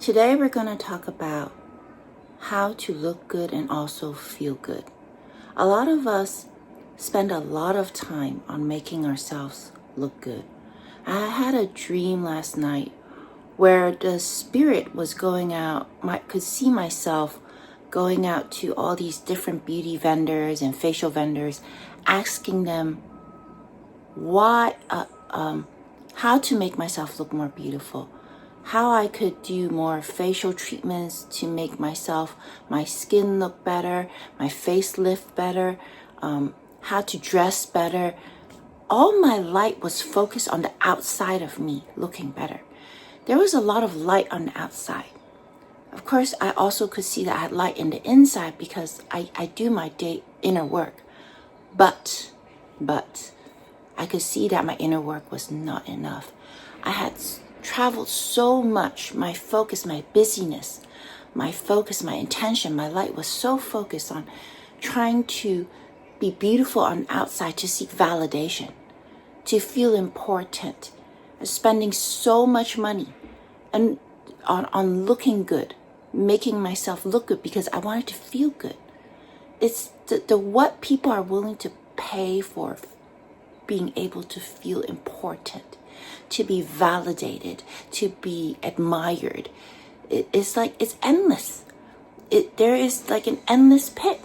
Today we're going to talk about how to look good and also feel good. A lot of us spend a lot of time on making ourselves look good. I had a dream last night where the spirit was going out. I could see myself going out to all these different beauty vendors and facial vendors, asking them how to make myself look more beautiful, how I could do more facial treatments to make my skin look better, my face lift better, how to dress better. All my light was focused on the outside of me looking better. There was a lot of light on the outside. Of course, I also could see that I had light in the inside because I do my inner work. But I could see that my inner work was not enough. I had traveled so much. My focus, my busyness, my focus, my intention, my light was so focused on trying to be beautiful on the outside, to seek validation, to feel important, spending so much money and on looking good, making myself look good because I wanted to feel good. It's the what people are willing to pay for being able to feel important, to be validated, to be admired. It's like it's endless. There is like an endless pit.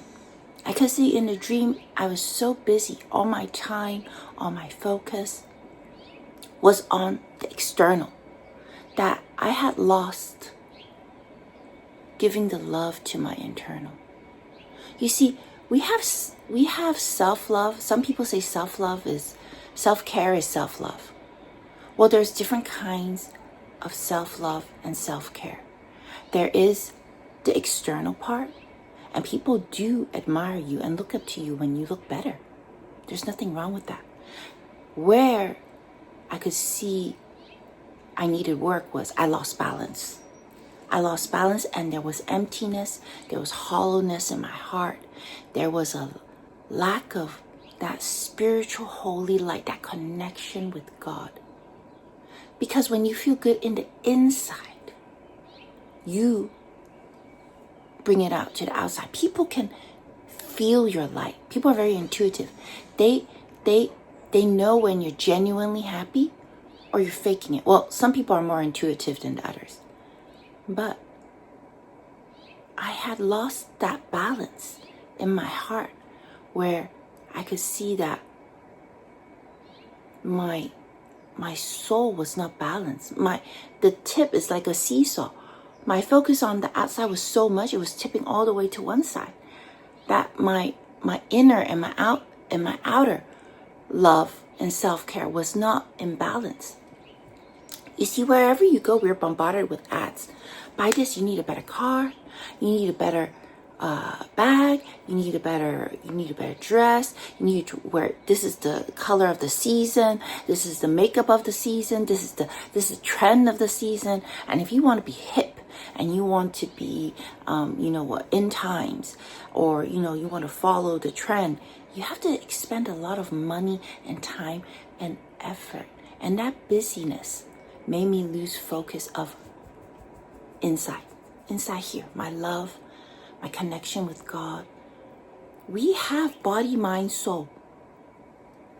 I could see in the dream I was so busy. All my time, all my focus was on the external, that I had lost giving the love to my internal. You see, we have self-love. Some people say self-care is self-love. Well, there's different kinds of self-love and self-care. There is the external part, and people do admire you and look up to you when you look better. There's nothing wrong with that. Where I could see I needed work was I lost balance. I lost balance, and there was emptiness. There was hollowness in my heart. There was a lack of that spiritual holy light, that connection with God. Because when you feel good in the inside, you bring it out to the outside. People can feel your light. People are very intuitive. They know when you're genuinely happy or you're faking it. Well, some people are more intuitive than others. But I had lost that balance in my heart where I could see that my soul was not balanced. The tip is like a seesaw. My focus on the outside was so much, it was tipping all the way to one side. That my inner and my outer love and self-care was not in balance. You see, wherever you go, we're bombarded with ads. Buy this, you need a better car, you need a better bag, you need a better dress, you need to wear, this is the color of the season, this is the makeup of the season, this is the trend of the season. And if you want to be hip and you want to be in times, or you want to follow the trend, you have to expend a lot of money and time and effort. And that busyness made me lose focus of inside here, my love, my connection with God. We have body, mind, soul.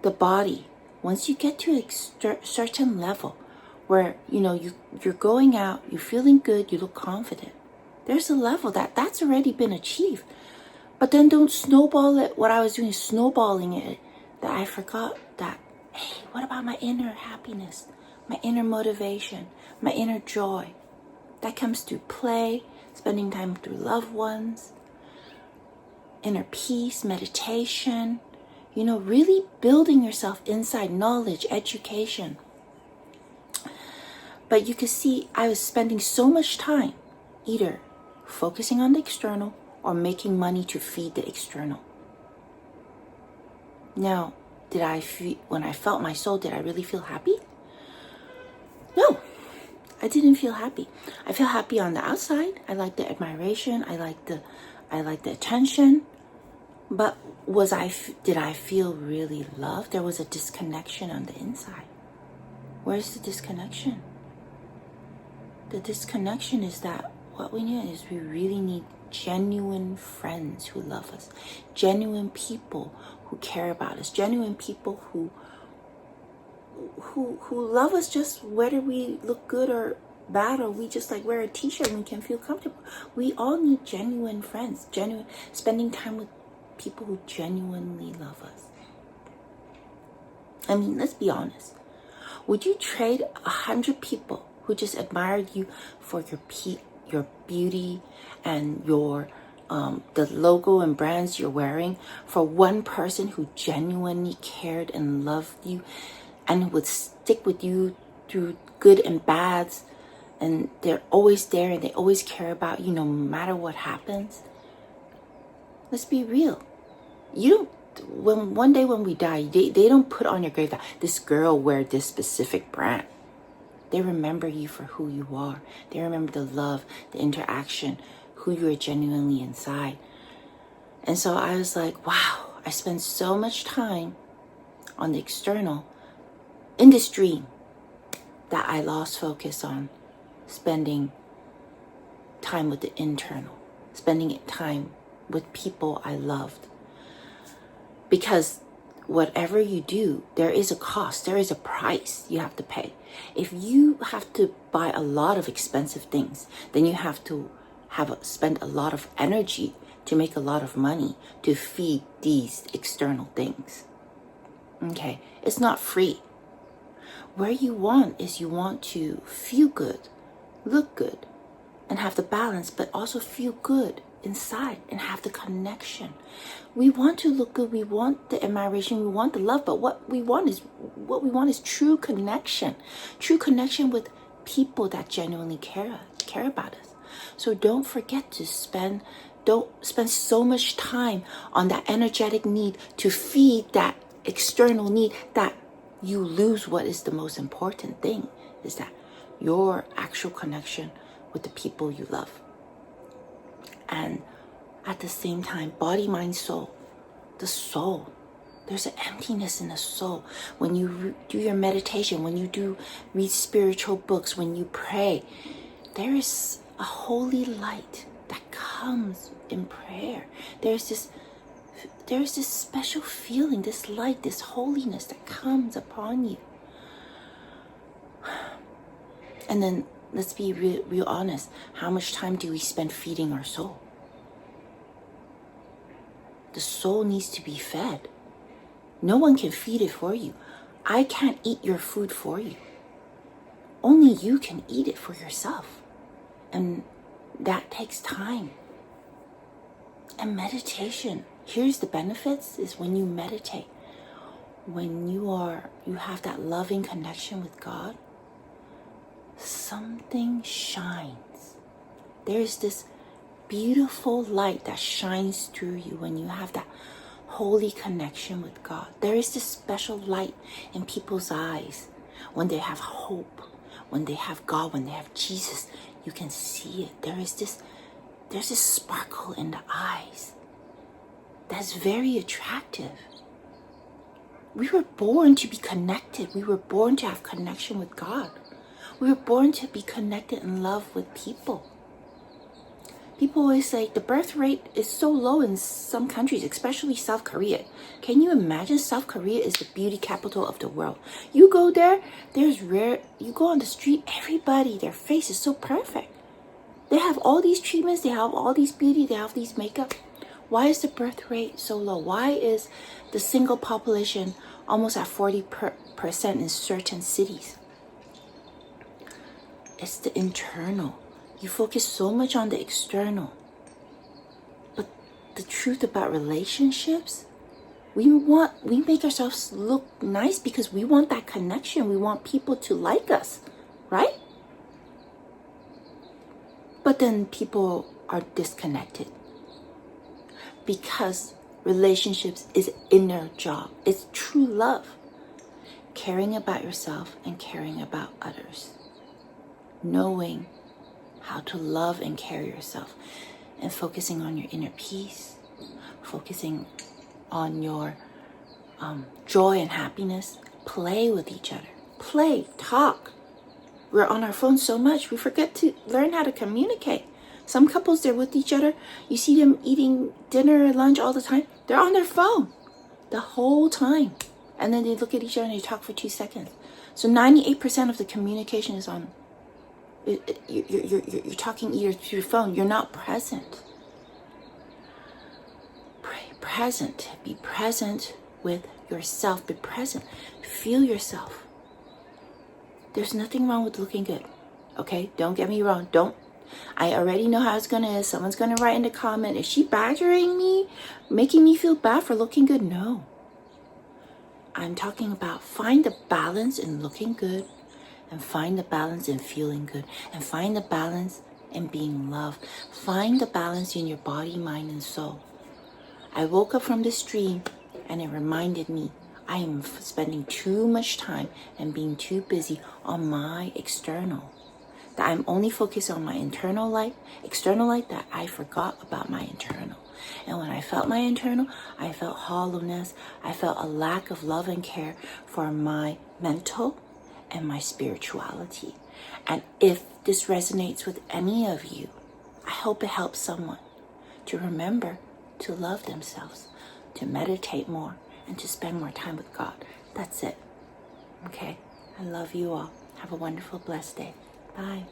The body, once you get to a certain level where you're going out, you're feeling good, you look confident, there's a level that's already been achieved. But then don't snowball it. What I was doing is snowballing it, that I forgot that, hey, what about my inner happiness, my inner motivation, my inner joy? That comes through play, spending time with loved ones, inner peace, meditation, really building yourself inside, knowledge, education. But you could see I was spending so much time either focusing on the external or making money to feed the external. Now, when I felt my soul, did I really feel happy? No. I didn't feel happy. I feel happy on the outside. I like the admiration. I like the attention. But did I feel really loved? There was a disconnection on the inside. Where's the disconnection? the disconnection is that what we need is we really need genuine friends who love us, genuine people who care about us, genuine people who love us just whether we look good or bad, or we just like wear a t-shirt and we can feel comfortable. We all need genuine friends, spending time with people who genuinely love us. I mean, let's be honest. Would you trade 100 people who just admired you for your beauty and your the logo and brands you're wearing, for one person who genuinely cared and loved you and would stick with you through good and bads, and they're always there and they always care about you no matter what happens? Let's be real. One day when we die, they don't put on your grave that this girl wear this specific brand. They remember you for who you are. They remember the love, the interaction, who you are genuinely inside. And so I was like, wow, I spent so much time on the external in this dream that I lost focus on spending time with the internal, spending time with people I loved. Because whatever you do, there is a cost, there is a price you have to pay. If you have to buy a lot of expensive things, then you have to spend a lot of energy to make a lot of money to feed these external things. Okay, it's not free. Where you want to feel good, look good, and have the balance, but also feel good inside and have the connection. We want to look good, we want the admiration, we want the love, but what we want is true connection with people that genuinely care about us. So don't forget to spend so much time on that energetic need to feed that external need, that you lose what is the most important thing, is that your actual connection with the people you love. And at the same time, body, mind, soul, the soul, there's an emptiness in the soul. When you do your meditation, when you read spiritual books, when you pray, there is a holy light that comes in prayer. There's this special feeling, this light, this holiness that comes upon you. And then let's be real honest. How much time do we spend feeding our soul? The soul needs to be fed. No one can feed it for you. I can't eat your food for you. Only you can eat it for yourself. And that takes time. And meditation, here's the benefits, is when you meditate, when you have that loving connection with God, something shines. There's this beautiful light that shines through you when you have that holy connection with God. There is this special light in people's eyes when they have hope, when they have God, when they have Jesus. You can see it. There's this sparkle in the eyes that's very attractive. We were born to be connected. We were born to have connection with God. We were born to be connected in love with people. People always say the birth rate is so low in some countries, especially South Korea. Can you imagine? South Korea is the beauty capital of the world. You go there, you go on the street, everybody, their face is so perfect. They have all these treatments, they have all these beauty, they have these makeup. Why is the birth rate so low? Why is the single population almost at 40% in certain cities? It's the internal. You focus so much on the external. But the truth about relationships, we make ourselves look nice because we want that connection. We want people to like us, right? But then people are disconnected because relationships is inner job. It's true love. Caring about yourself and caring about others. Knowing how to love and care yourself, and focusing on your inner peace, focusing on your joy and happiness. Play with each other. Play, talk. We're on our phones so much, we forget to learn how to communicate. Some couples, they're with each other. You see them eating dinner or lunch all the time. They're on their phone the whole time. And then they look at each other and they talk for 2 seconds. So 98% of the communication is on, you're talking either through your phone. You're not present. Present. Be present with yourself. Be present. Feel yourself. There's nothing wrong with looking good. Okay? Don't get me wrong. I already know how it's going to is. Someone's going to write in the comment, is she badgering me? Making me feel bad for looking good? No. I'm talking about find the balance in looking good, and find the balance in feeling good, and find the balance in being loved. Find the balance in your body, mind, and soul. I woke up from this dream and it reminded me I am spending too much time and being too busy on my external. That I'm only focused on my internal life, external life, that I forgot about my internal. And when I felt my internal, I felt hollowness. I felt a lack of love and care for my mental and my spirituality. And if this resonates with any of you, I hope it helps someone to remember to love themselves, to meditate more, and to spend more time with God. That's it. Okay? I love you all. Have a wonderful, blessed day. Bye.